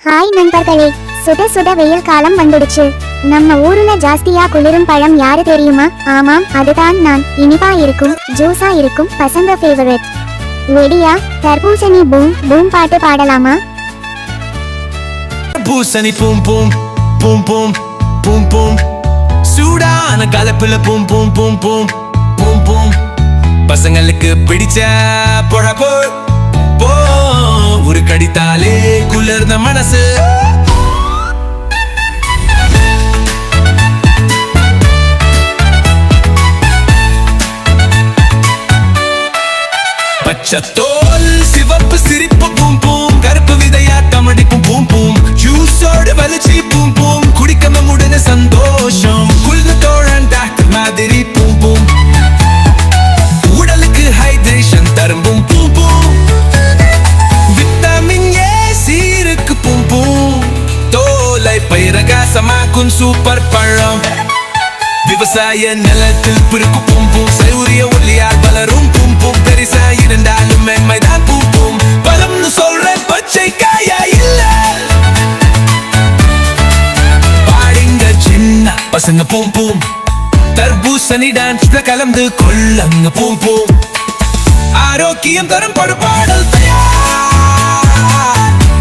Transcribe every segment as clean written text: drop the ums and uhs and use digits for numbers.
Hi நண்பர்களே, சுட சுட வெயில் காலம் வந்துடுச்சு. நம்ம ஊருல ஜாஸ்தியா குளிரும் பழம் யாரு தெரியுமா? ஆமாம், அதுதான் நான். இனிப்பா இருக்கும், ஜூஸா இருக்கும், பசங்க ஃபேவரட். ரெடியா? தர்பூசணி பூம் பூம் பாட்டு பாடலாமா? தர்பூசணி boom boom boom boom boom boom, சூடான கலப்புல boom boom boom boom boom boom, பசங்களுக்கு பிடிச்ச பொழப்பு போ, ஒரு கடித்தாலே குளிர்ந்த மனசு. பச்சத்தோல் சிவப்பு சிரிப்பு பூம் பூம், கருப்பு விதையாட்டம் அடிப்பும் பூம் பூம், ஜூஸோடு வலிச்சி பூம் பூம், குடிக்கம உடனே சந்தோஷம், குளிர்ந்த தோழன் டாக்டர் மாதிரி பூம் பூம், உடலுக்கு ஹைட்ரேஷன் தரும் boom boom boom, vitamin A சீருக்கு பூம் பூம், தோலை பயிரகாசமாக்கும் சூப்பர் பழம், விவசாய நிலத்தில் பிறக்கும் பூம் பூம், சௌரிய ஒளியால் வளரும் பூம் பூம், பெரிசா இருந்தாலும் மென்மைதான் பூம் பூம், பழம்னு சொல்ற பச்சை காயா இல்ல, பாடிங்க சின்ன பசங்க பூம் பூம், தர்பூசணி டான்ஸ்ல கலந்து கொள்ளங்க பூம் பூம், ஆரோக்கியம் தரும் படுபாடல் தயார்,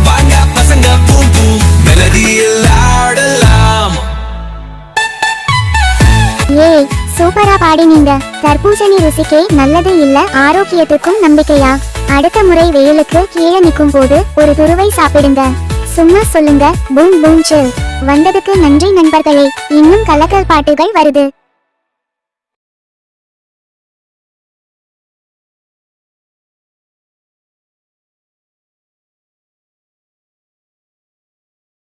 வாங்க பசங்க பூம் பூம், மெலடியில் ஆடலாம். ஏய், சூப்பரா பாடினீங்க. தர்பூசணி ருசிக்கே நல்லது இல்ல, ஆரோக்கியத்துக்கும் நம்பிக்கையா? அடுத்த முறை வெயிலுக்கு கீழே நிற்கும் போது ஒரு துருவை சாப்பிடுங்க. சும்மா சொல்லுங்க பூம் பூம் சில். வந்ததுக்கு நன்றி நண்பர்களே. இன்னும் கலக்கல் பாட்டுகள் வருது.